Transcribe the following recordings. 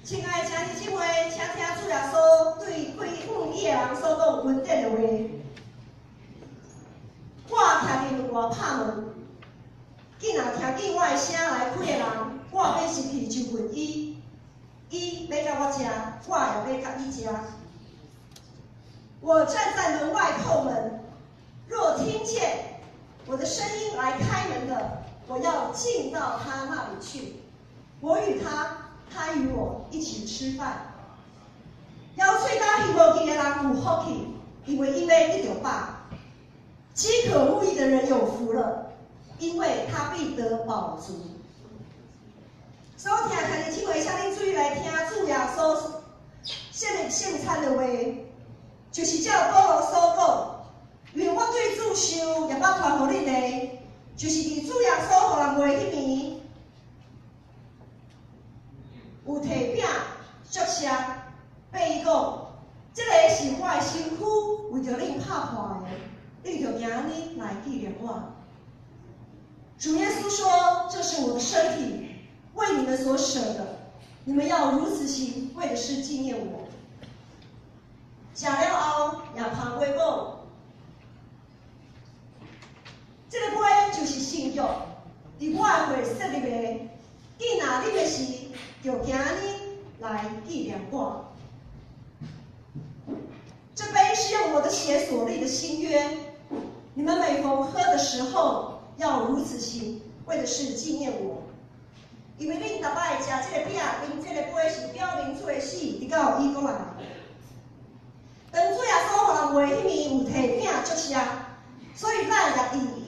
亲爱的兄弟姐妹，请听主耶稣对开5亿的人所讲稳定的话。我徛伫门外拍门，竟然听见我的声来开的人，我要入去就问伊，伊要甲我食，我也要甲伊食。我站在门外叩门，若听见我的声音来开门的，我要进到他那里去，我与他，他与我一起吃饭。要喙甲希无记的人有福气，因为因为一饱；饥渴慕义的人有福了，因为他必得饱足。所以听兄弟姐妹，请恁注意来听主耶稣圣餐的话，就是照保罗所讲，因为我对主受也捌传予恁的，就是伫主耶稣互人话迄暝，有摕饼祝谢，爬伊讲，这个是我的身躯，为着恁拍破的，恁就今日来纪念我。主耶稣说：“这是我的身体，为你们所舍的，你们要如此行，为的是纪念我。”食了后，也旁话讲，这个杯就是新约，伫我的会设立的，记拿恁的时，就今日来纪念我。这杯是用我的血所立的新约，你们每逢喝的时候，要如此行，为的是纪念我。因为恁逐摆食这个饼，啉这个杯，是表明主的死，直到伊过来。当主耶稣互人话迄暝有摕饼祝谢，所以咱也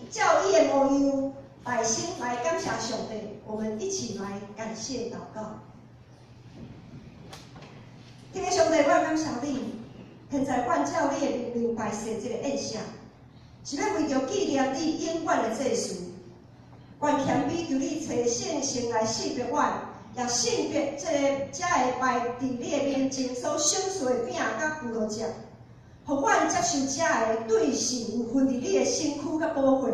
照伊的模样来心来感谢上帝。我们一起来感谢祷告。天父上帝，我感谢你，现在按照你的命令摆设这个宴席，是要为着纪念你永远的祭祀。愿谦卑求你找圣神来识别我，也识别这会摆伫你的面前所享受的饼甲葡萄汁，互阮接受这个对性有份伫你的身躯甲保护。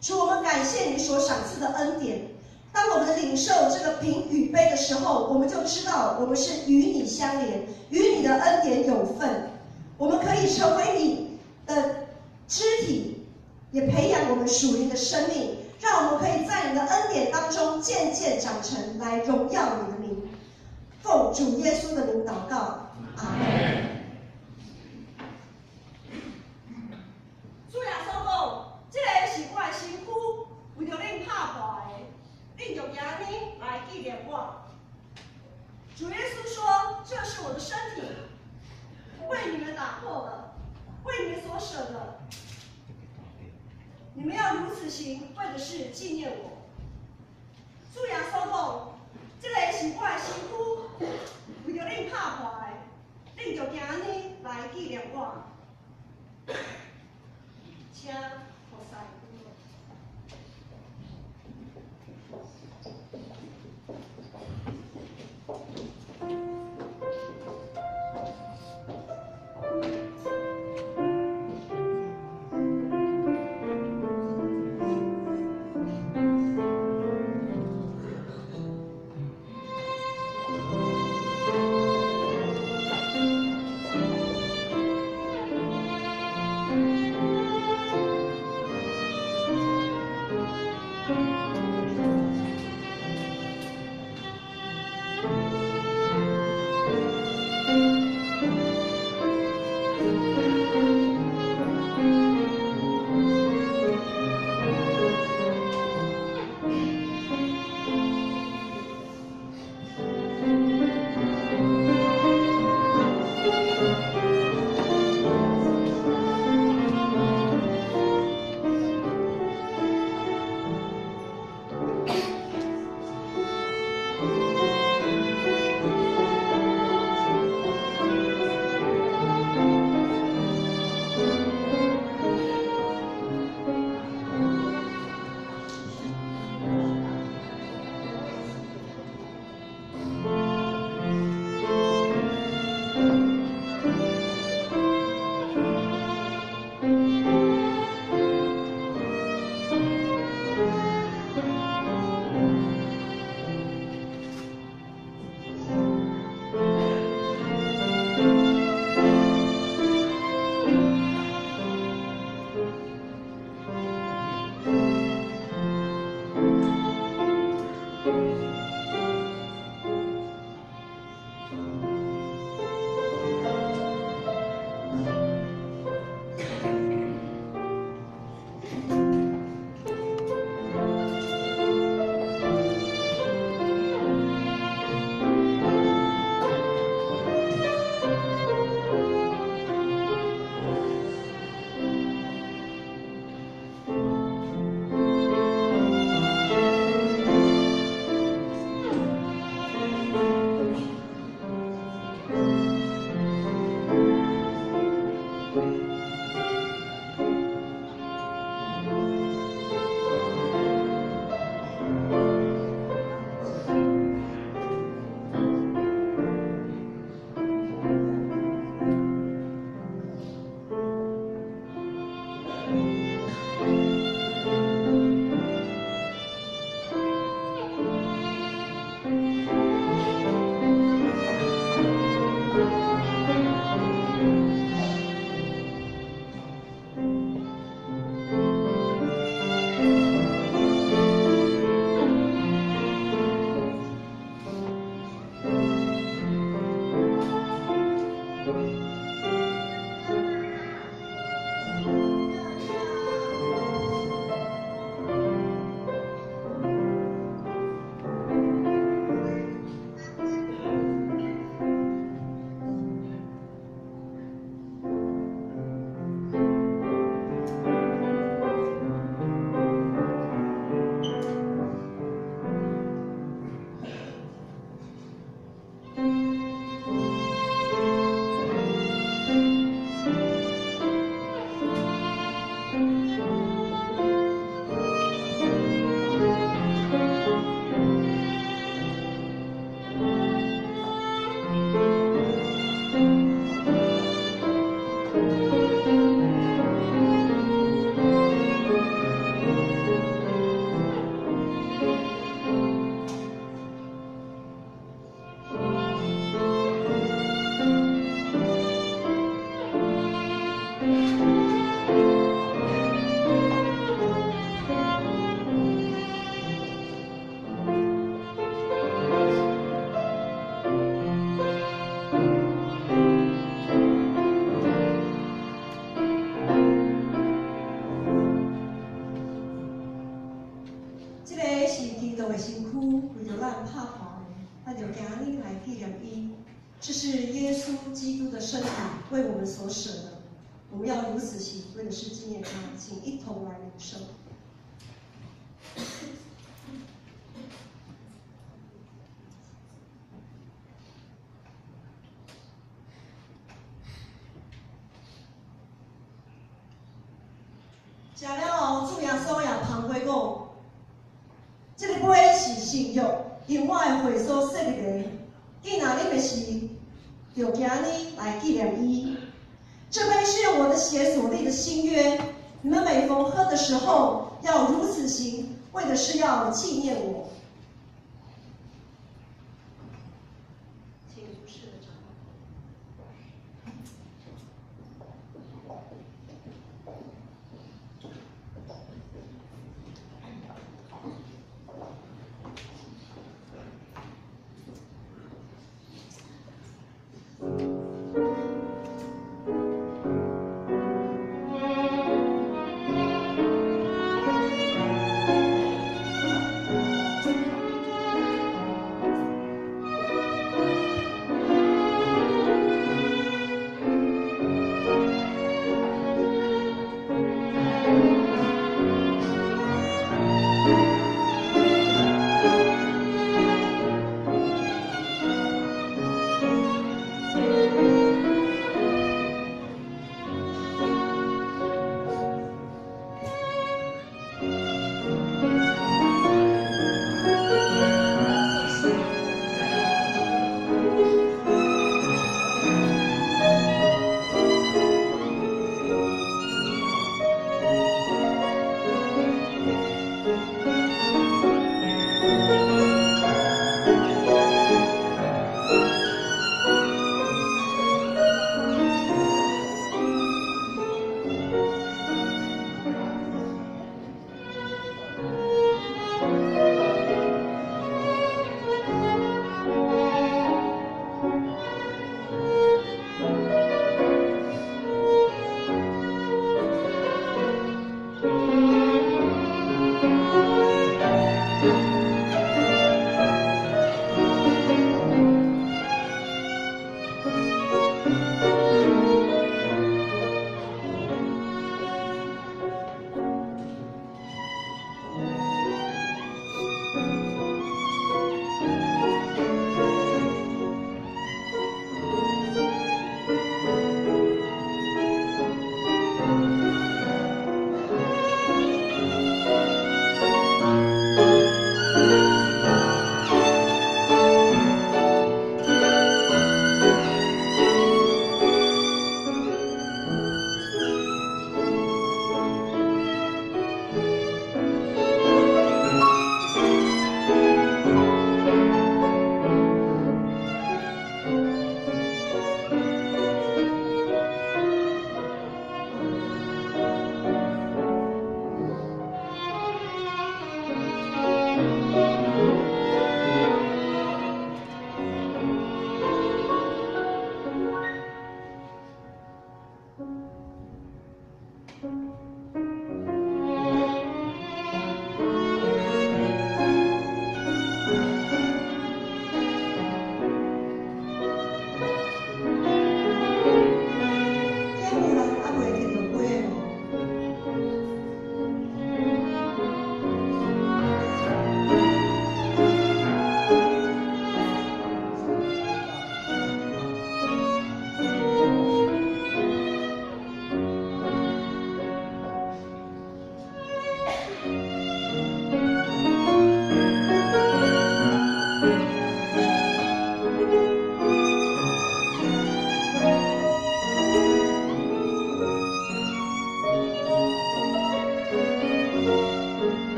主，我们感谢你所赏赐的恩典。当我们领受这个饼与杯的时候，我们就知道我们是与你相连，与你的恩典有份。我们可以成为你的肢体，也培养我们属灵的生命。让我们可以在你的恩典当中渐渐长成，来荣耀你的名。奉主耶稣的名祷告，阿门。主耶稣讲，这个是我的身躯，为着恁拍破的，恁就今日来纪念我。主耶稣说，这是我的身体，为你们打破了，为你们所舍的。你们要如此行，为的是纪念我。主耶稣讲，这个是我的身躯，为着恁拍破的，恁就今日来纪念我。请菩萨。就行你来纪念伊。这是耶稣基督的身体为我们所舍的，我们要如此行，为的是纪念他，请一同来领受。食了后，主耶稣也旁回讲，这个杯是新约，因我的会所设立的。既然你们是就今日来纪念伊。这杯是用我的血所立的新约，你们每逢喝的时候要如此行，为的是要纪念我。请主持的长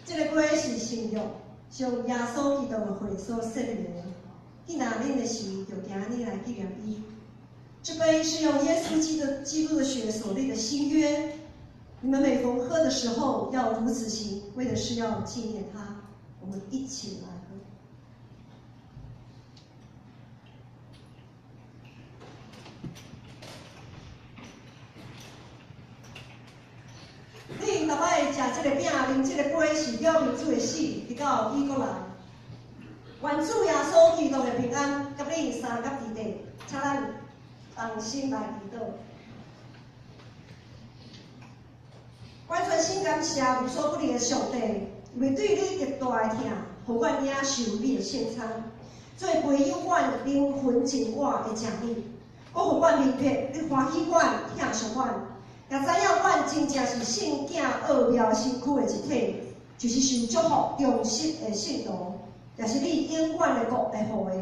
这个杯是圣约，将耶稣基督的血所设立的。既然恁的是，就今日来纪念伊。这杯是用耶稣基督的血所立的新约。你们每逢喝的时候，要如此行，为的是要纪念他。我们一起来喝。你逐摆食这个饼、啉这个杯，是表明主的死，直到伊过来。愿主耶稣基督的平安，甲你三甲伫地，请咱同心来祈祷。我全心感谢无所不利的上帝，因为对你极大的疼，互阮领受你的圣餐，做陪有阮灵魂净化的食物，搁互阮明白你欢喜阮、疼惜阮，也知影阮真正是圣囝奥妙身躯的一体，就是受祝福忠实的信徒，也是你永远的国的护卫。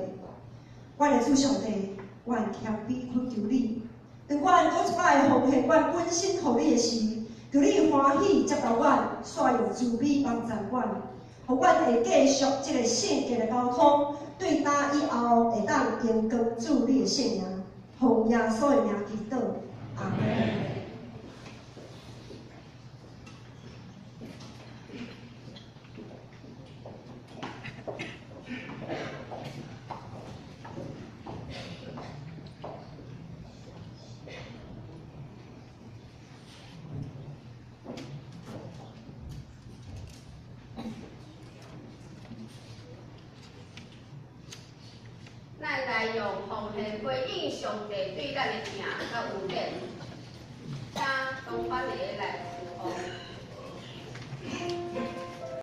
阮的主上帝，愿谦卑恳求你，当阮搁一摆奉献阮本身互你的时。求你欢喜接受阮，煞用慈悲帮助阮，互阮会继续这个圣洁的沟通，对打以后会当延光主你的圣名，奉耶稣的名祈祷，阿门。咱来用奉献回应上帝对咱的疼甲恩典，请东方的来祝福。